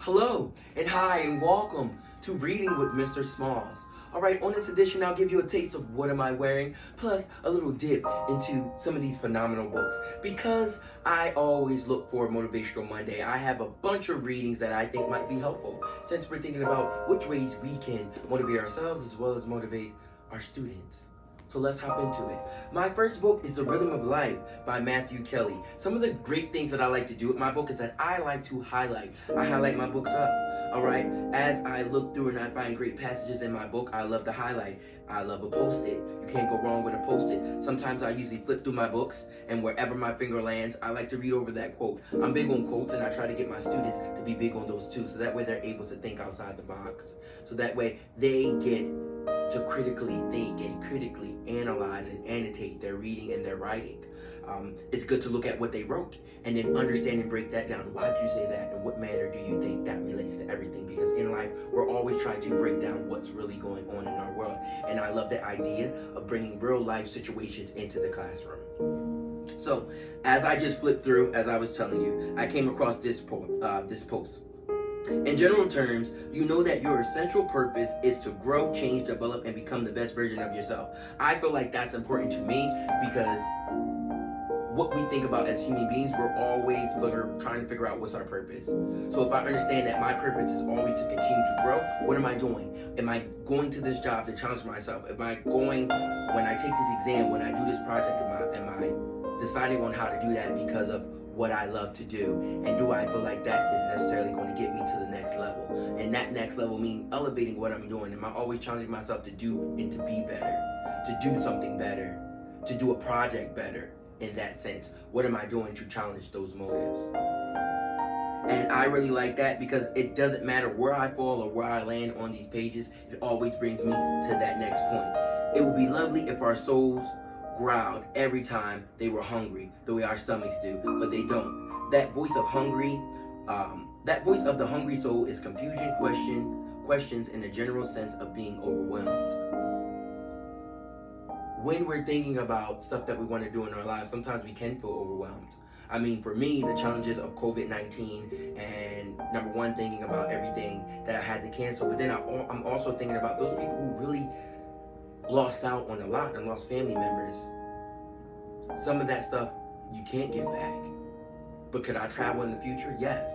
Hello, and hi, and welcome to Reading with Mr. Smalls. Alright, on this edition, I'll give you a taste of what am I wearing, plus a little dip into some of these phenomenal books. Because I always look for Motivational Monday, I have a bunch of readings that I think might be helpful, since we're thinking about which ways we can motivate ourselves as well as motivate our students. So let's hop into it. My first book is The Rhythm of Life by Matthew Kelly. Some of the great things that I like to do with my book is that I like to highlight. I highlight my books up, all right? As I look through and I find great passages in my book, I love to highlight. I love a Post-it. You can't go wrong with a Post-it. Sometimes I usually flip through my books, and wherever my finger lands, I like to read over that quote. I'm big on quotes, and I try to get my students to be big on those too, so that way they're able to think outside the box. So that way they get to critically think and critically analyze and annotate their reading and their writing. It's good to look at what they wrote and then understand and break that down. Why did you say that? In what manner do you think that relates to everything? Because in life, we're always trying to break down what's really going on in our world. And I love the idea of bringing real life situations into the classroom. So as I just flipped through, as I was telling you, I came across this post. In general terms, you know that your essential purpose is to grow, change, develop, and become the best version of yourself. I feel like that's important to me because what we think about as human beings, we're always trying to figure out what's our purpose. So if I understand that my purpose is always to continue to grow, what am I doing? Am I going to this job to challenge myself? Am I going, when I take this exam, when I do this project, am I deciding on how to do that because of what I love to do? And do I feel like that is necessarily going to get me to the next level? And that next level means elevating what I'm doing. Am I always challenging myself to do and to be better, to do something better, to do a project better? In that sense, what am I doing to challenge those motives? And I really like that because it doesn't matter where I fall or where I land on these pages, it always brings me to that next point. It would be lovely if our souls growled every time they were hungry, the way our stomachs do, but they don't. That voice of the hungry soul is confusion, questions, and a general sense of being overwhelmed. When we're thinking about stuff that we want to do in our lives, sometimes we can feel overwhelmed. I mean, for me, the challenges of COVID-19 and number one, thinking about everything that I had to cancel, but then I'm also thinking about those people who really lost out on a lot and lost family members. Some of that stuff you can't get back. But could I travel in the future? Yes.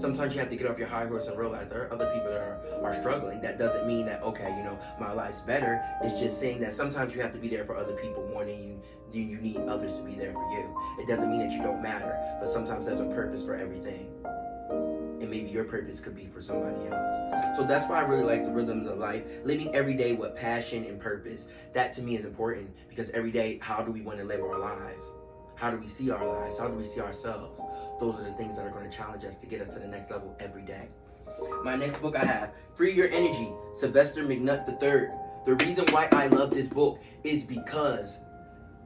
Sometimes you have to get off your high horse and realize there are other people that are struggling. That doesn't mean that, okay, my life's better. It's just saying that sometimes you have to be there for other people more than you need others to be there for you. It doesn't mean that you don't matter, but sometimes there's a purpose for everything. And maybe your purpose could be for somebody else. So that's why I really like The Rhythm of Life. Living every day with passion and purpose. That to me is important because every day, how do we want to live our lives? How do we see our lives? How do we see ourselves? Those are the things that are going to challenge us to get us to the next level every day. My next book I have, Free Your Energy, Sylvester McNutt III. The reason why I love this book is because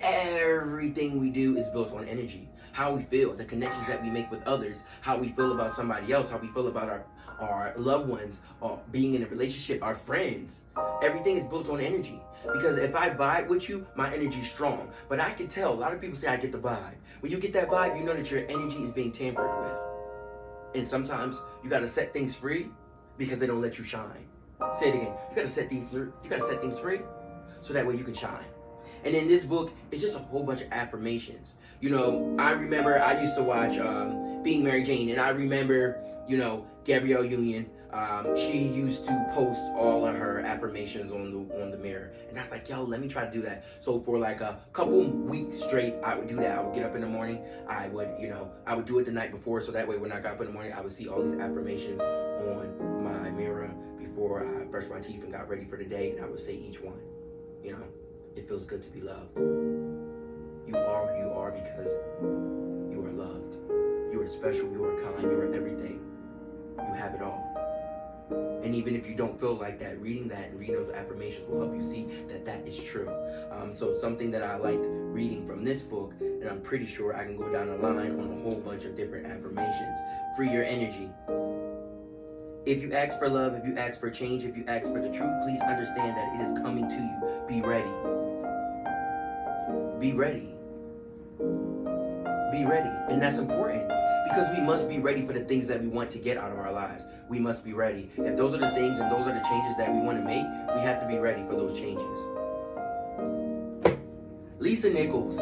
everything we do is built on energy. How we feel, the connections that we make with others, how we feel about somebody else, how we feel about our loved ones, or being in a relationship, our friends. Everything is built on energy. Because if I vibe with you, my energy is strong. But I can tell, a lot of people say I get the vibe. When you get that vibe, you know that your energy is being tampered with. And sometimes you gotta set things free because they don't let you shine. Say it again. You gotta set things free so that way you can shine. And in this book, it's just a whole bunch of affirmations. I remember I used to watch Being Mary Jane, and I remember, Gabrielle Union. She used to post all of her affirmations on the mirror, and I was like, yo, let me try to do that. So for like a couple weeks straight, I would do that. I would get up in the morning. I would do it the night before, so that way when I got up in the morning, I would see all these affirmations on my mirror before I brushed my teeth and got ready for the day, and I would say each one. It feels good to be loved. You are who you are because you are loved. You are special, you are kind, you are everything. You have it all. And even if you don't feel like that, reading that and reading those affirmations will help you see that that is true. So something that I liked reading from this book, and I'm pretty sure I can go down the line on a whole bunch of different affirmations. Free your energy. If you ask for love, if you ask for change, if you ask for the truth, please understand that it is coming to you. Be ready. Be ready. Be ready. And that's important Because we must be ready for the things that we want to get out of our lives. We must be ready. If those are the things and those are the changes that we want to make, we have to be ready for those changes. Lisa Nichols,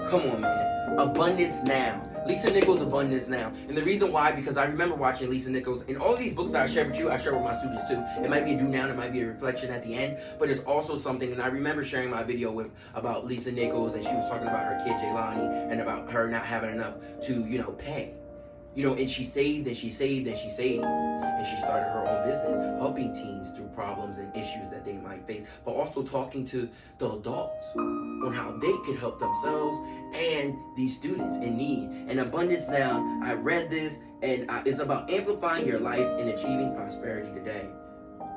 come on, man. Abundance Now. Lisa Nichols' Abundance Now. And the reason why, because I remember watching Lisa Nichols, and all of these books that I share with you, I share with my students too. It might be a do now, it might be a reflection at the end, but it's also something, and I remember sharing my video about Lisa Nichols, and she was talking about her kid, Jaylani, and about her not having enough to, pay. And she saved and she saved and she saved. And she started her own business, helping teens through problems and issues that they might face, but also talking to the adults on how they could help themselves and these students in need. And Abundance Now, I read this, and it's about amplifying your life and achieving prosperity today.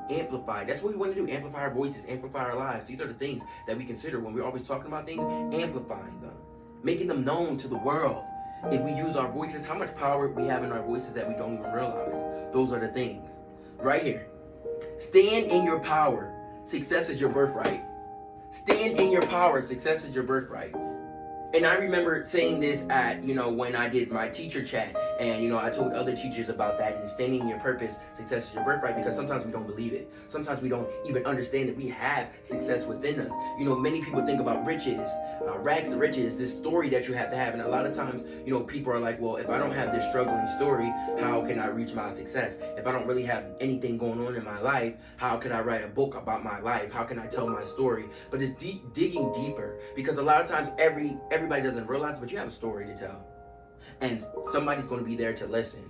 Amplify. That's what we want to do. Amplify our voices, amplify our lives. These are the things that we consider when we're always talking about things, amplifying them, making them known to the world. If we use our voices, how much power we have in our voices that we don't even realize. Those are the things. Right here. Stand in your power. Success is your birthright. Stand in your power. Success is your birthright. And I remember saying this at, when I did my teacher chat, and, I told other teachers about that, and standing in your purpose, success is your birthright, because sometimes we don't believe it. Sometimes we don't even understand that we have success within us. Many people think about riches, rags to riches, this story that you have to have. And a lot of times, people are like, well, if I don't have this struggling story, how can I reach my success? If I don't really have anything going on in my life, how can I write a book about my life? How can I tell my story? But it's digging deeper, because a lot of times everybody doesn't realize, but you have a story to tell. And somebody's going to be there to listen.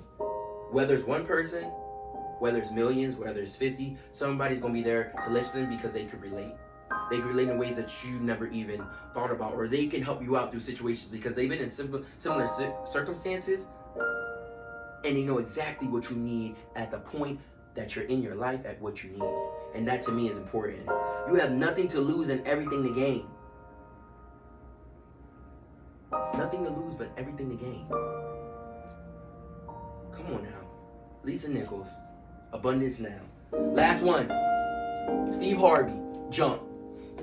Whether it's one person, whether it's millions, whether it's 50, somebody's going to be there to listen because they could relate. They can relate in ways that you never even thought about, or they can help you out through situations because they've been in similar circumstances, and they know exactly what you need at the point that you're in your life at what you need. And that to me is important. You have nothing to lose and everything to gain. Nothing to lose but everything to gain. Come on now. Lisa Nichols, Abundance Now. Last one. Steve Harvey, Jump.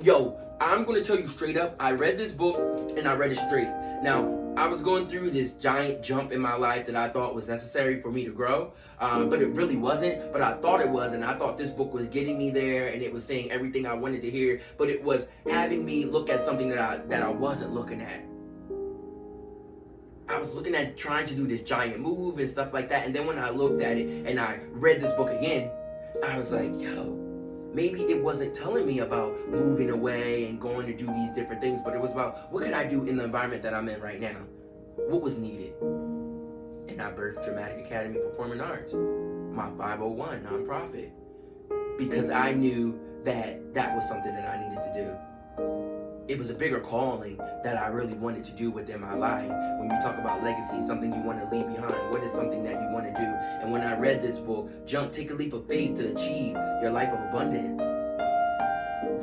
Yo, I'm going to tell you straight up, I read this book and I read it straight. Now, I was going through this giant jump in my life that I thought was necessary for me to grow, but it really wasn't. But I thought it was, and I thought this book was getting me there, and it was saying everything I wanted to hear, but it was having me look at something that I wasn't looking at. I was looking at trying to do this giant move and stuff like that, and then when I looked at it and I read this book again, I was like, yo, maybe it wasn't telling me about moving away and going to do these different things, but it was about what could I do in the environment that I'm in right now? What was needed? And I birthed Dramatic Academy Performing Arts, my 501 nonprofit, because I knew that that was something that I needed to do. It was a bigger calling that I really wanted to do within my life. When you talk about legacy, something you want to leave behind, what is something that you want to do? And when I read this book, Jump, Take a Leap of Faith to Achieve Your Life of Abundance.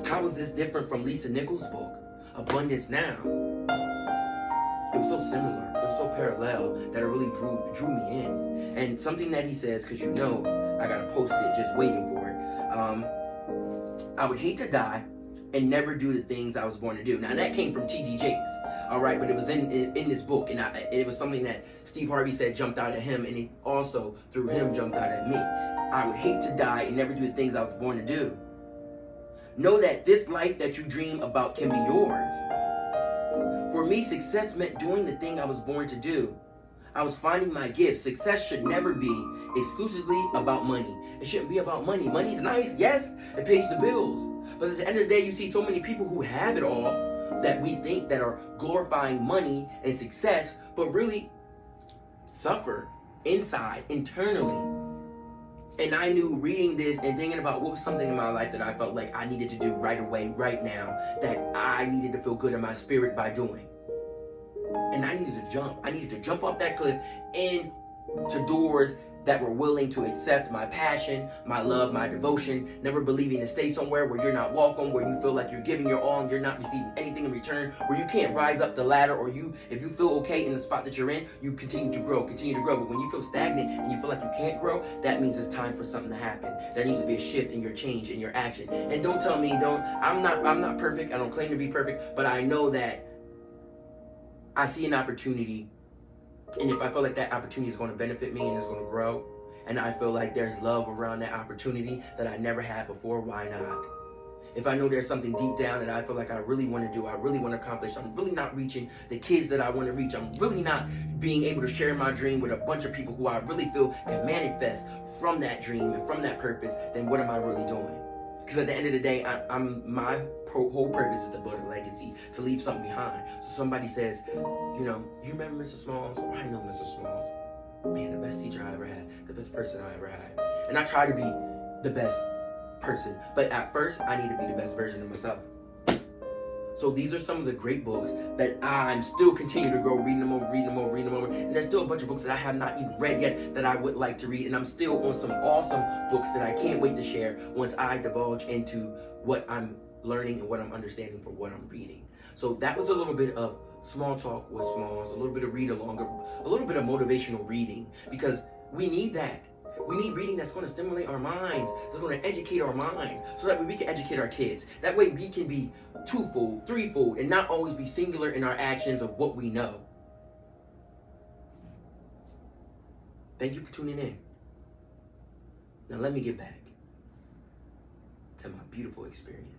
How is this different from Lisa Nichols' book, Abundance Now? It was so similar, it was so parallel that it really drew me in. And something that he says, because I gotta post it, just waiting for it. I would hate to die and never do the things I was born to do. Now that came from T.D. Jakes, all right, but it was in this book, and it was something that Steve Harvey said jumped out at him, and it also through him jumped out at me. I would hate to die and never do the things I was born to do. Know that this life that you dream about can be yours. For me, success meant doing the thing I was born to do. I was finding my gift. Success should never be exclusively about money. It shouldn't be about money. Money's nice, yes, it pays the bills. But at the end of the day, you see so many people who have it all that we think that are glorifying money and success, but really suffer inside, internally. And I knew reading this and thinking about what was something in my life that I felt like I needed to do right away, right now, that I needed to feel good in my spirit by doing. And I needed to jump. I needed to jump off that cliff into doors that were willing to accept my passion, my love, my devotion, never believing to stay somewhere where you're not welcome, where you feel like you're giving your all and you're not receiving anything in return, where you can't rise up the ladder, or if you feel okay in the spot that you're in, you continue to grow. But when you feel stagnant and you feel like you can't grow, that means it's time for something to happen. There needs to be a shift in your change, in your action. And don't tell me, I'm not perfect, I don't claim to be perfect, but I know that I see an opportunity And if I feel like that opportunity is going to benefit me and it's going to grow, and I feel like there's love around that opportunity that I never had before, why not? If I know there's something deep down that I feel like I really want to do, I really want to accomplish, I'm really not reaching the kids that I want to reach, I'm really not being able to share my dream with a bunch of people who I really feel can manifest from that dream and from that purpose, then what am I really doing? Because at the end of the day, my whole purpose is to build a legacy, to leave something behind. So somebody says, you remember Mr. Smalls? Oh, I know Mr. Smalls. Man, the best teacher I ever had, the best person I ever had. And I try to be the best person, but at first I need to be the best version of myself. So these are some of the great books that I'm still continuing to grow, reading them over. And there's still a bunch of books that I have not even read yet that I would like to read. And I'm still on some awesome books that I can't wait to share once I divulge into what I'm learning and what I'm understanding for what I'm reading. So that was a little bit of small talk with Smalls, a little bit of read along, a little bit of motivational reading, because we need that. We need reading that's going to stimulate our minds, that's going to educate our minds, so that way we can educate our kids. That way we can be twofold, threefold, and not always be singular in our actions of what we know. Thank you for tuning in. Now let me get back to my beautiful experience.